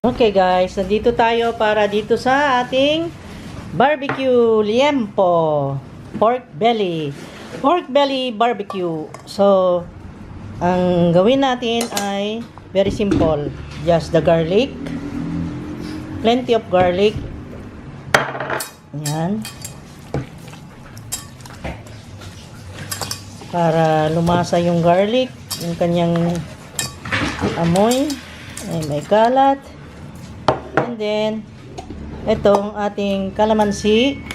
Okay guys, nandito tayo para dito sa ating barbecue liempo, pork belly barbecue. So, ang gawin natin ay very simple. Just the garlic, plenty of garlic. Yan. Para lumasa yung garlic, yung kanyang amoy ay may kalat. And then, itong ating kalamansi.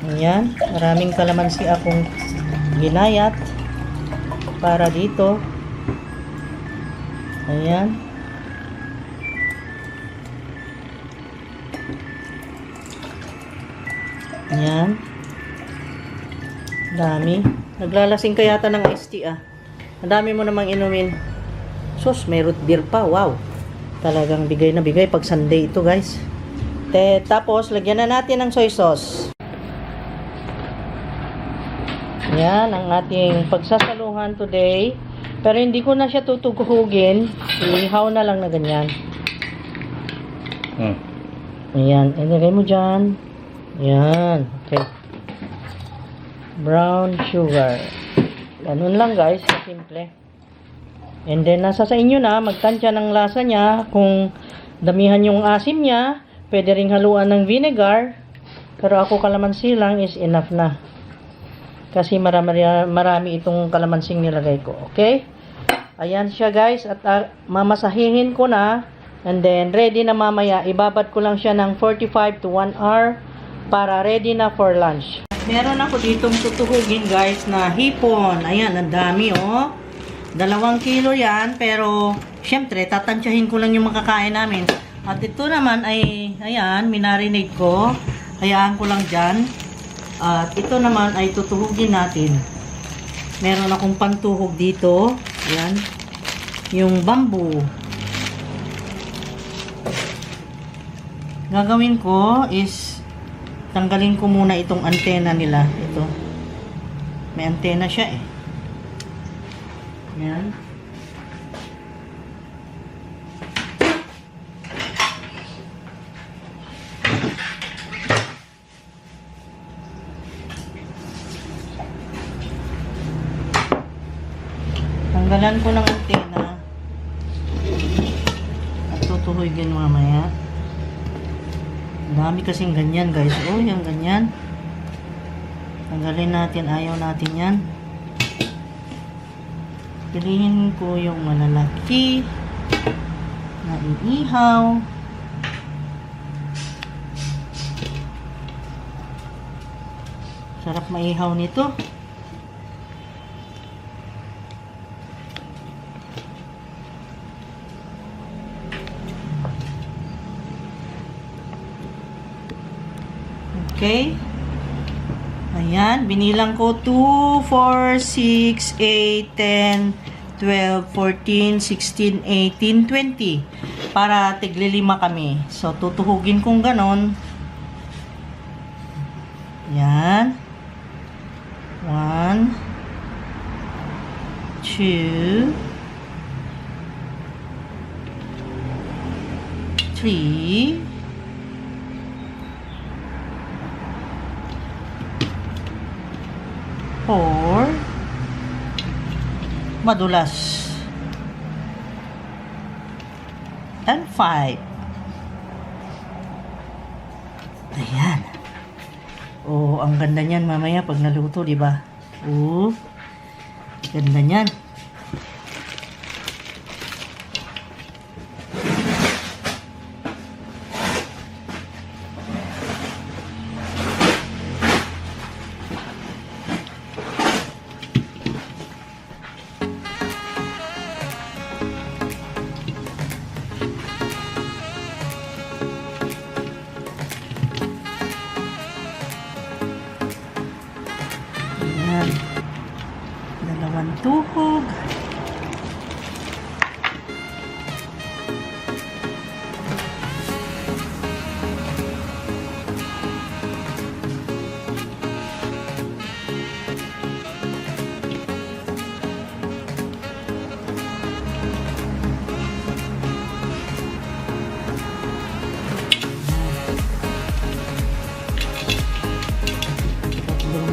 Ayan, maraming kalamansi akong ginayat para dito. Ayan. Ayan. Dami. Naglalasing ka yata ng iced tea ah. Ang dami mo namang inumin. Sus, may root beer pa. Wow. Talagang bigay na bigay pag Sunday ito guys. Tapos, lagyan na natin ng soy sauce. Yan ang ating pagsasaluhan today. Pero hindi ko na siya tutughugin. Ihaw na lang na ganyan. Ayan. Ilagay mo dyan. Ayan. Okay. Brown sugar. Ganun lang guys. Simple. And then, nasa sa inyo na, magtansya ng lasa niya. Kung damihan yung asim niya, pwede ring haluan ng vinegar. Pero ako kalamansi lang is enough na. Kasi marami itong kalamansing nilagay ko. Okay? Ayan siya guys. At mamasahihin ko na. And then, ready na mamaya. Ibabad ko lang siya ng 45 to 1 hour para ready na for lunch. Meron ako ditong tutuhugin guys na hipon. Ayan, ang dami oh. 2 kilo yan, pero syempre, tatansyahin ko lang yung makakain namin. At ito naman ay, ayan, minarinate ko. Hayaan ko lang dyan. At ito naman ay tutuhugin natin. Meron akong pantuhog dito. Ayan. Yung bamboo. Gagawin ko is, tanggalin ko muna itong antena nila. Ito. May antena siya eh. Yan. Tanggalan ko ng antena at tutuhugin mamaya. Dami kasing ganyan guys. Oh, yung ganyan. Tanggalin natin. Ayaw natin yan. Pilihin ko yung malalaki na iihaw. Sarap maihaw nito. Okay. Ayan, binilang ko 2, 4, 6, 8, 10, 12, 14, 16, 18, 20. Para tigli-5 kami. So, tutuhugin kong ganon. Ayan. 1, 2, 3, 4, madulas, and 5. Ayan. Oh, ang ganda niyan mamaya pag naluto, di ba? Oh, ganda niyan. Ayan. 2 tuhog.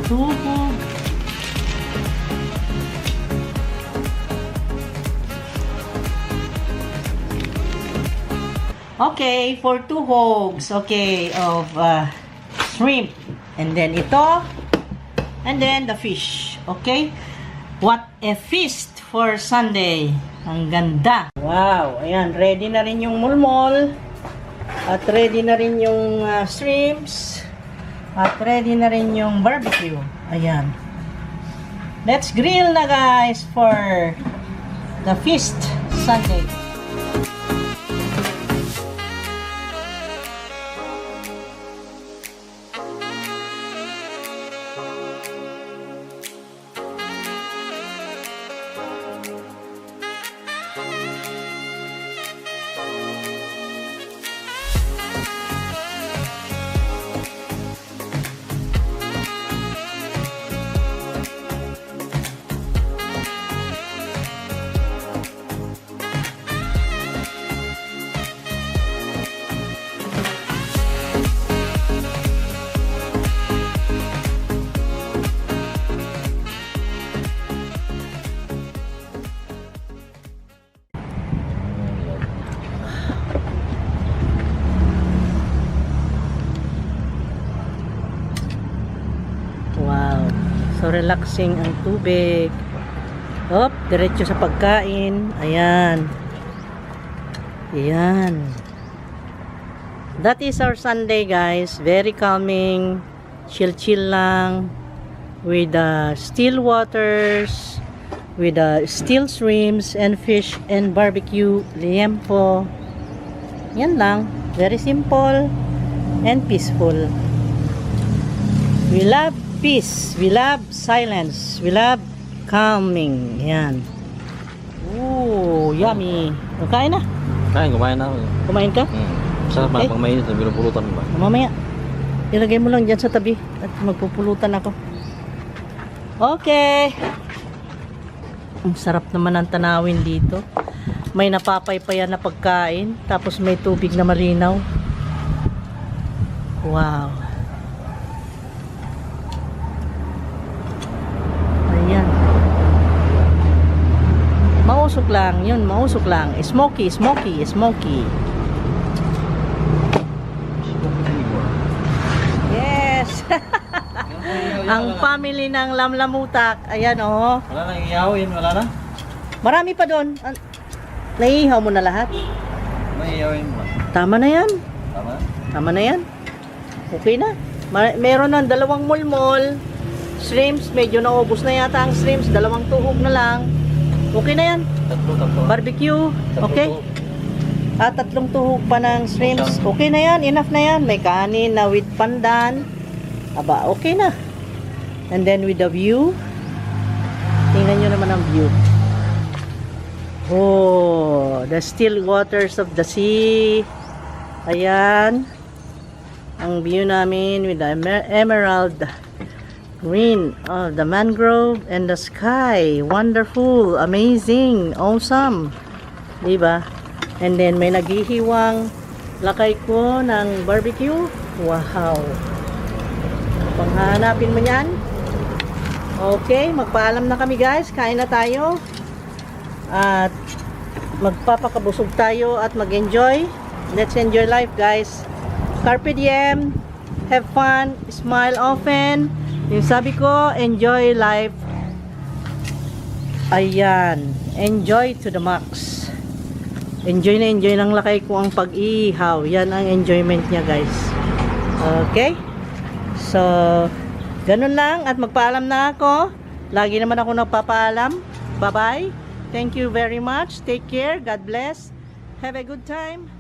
Tuhog. Okay, for 2 hogs, okay, of shrimp. And then ito, and then the fish. Okay? What a feast for Sunday. Ang ganda. Wow, ayan, ready na rin yung mulmol. At ready na rin yung shrimps. At ready na rin yung barbecue. Ayan. Let's grill na guys for the feast Sunday. Wow, so relaxing ang tubig. Hop, diretso sa pagkain. Ayan. Ayan. That is our Sunday guys. Very calming. Chill lang. With the still waters. With the still shrimps and fish and barbecue liempo. Yan lang. Very simple and peaceful. We love peace. We love silence. We love calming. Yan. Ooh, yummy. Kain na? Kain, kumain na ako. Kumain ka? Sarap na, pang mainit, binupulutan mo ba? Mamaya. Ilagay mo lang dyan sa tabi at magpupulutan ako. Okay. Ang sarap naman ang tanawin dito. May napapaypayan na pagkain. Tapos may tubig na malinaw. Wow. Ayan. Mausok lang. Yun, mausok lang. Smoky. Yes. Ang family ng lamlamutak. Ayan, oh. Wala na, iyawin, wala na? Marami pa doon. Naiihaw mo na lahat? May iyawin mo. Tama na yan. Tama? Tama na yan. Okay na. Meron ng 2 mulmol. Shrimps, medyo naubos na yata ang shrimps. 2 tuhog na lang. Okay na yan. Tatlo. Barbecue. Okay. At 3 tuhog pa ng shrimps. Okay na yan. Enough na yan. May kanin na with pandan. Aba, okay na. And then with the view. Tingnan nyo naman ang view. Oh, the still waters of the sea. Ayan. Ang view namin with the emerald green of the mangrove and the sky. Wonderful, amazing, awesome. Diba? And then may naghihiwang lakay ko ng barbecue. Wow. Panghanapin mo yan. Okay, magpaalam na kami guys. Kain na tayo. At magpapakabusog tayo at mag-enjoy. Let's enjoy life guys. Carpe diem. Have fun. Smile often. Yung sabi ko, enjoy life. Ayan. Enjoy to the max. Enjoy na enjoy ng lakay ko ang pag-ihaw. Yan ang enjoyment niya guys. Okay? So, ganun lang at magpaalam na ako. Lagi naman ako nagpapaalam. Bye-bye. Thank you very much. Take care. God bless. Have a good time.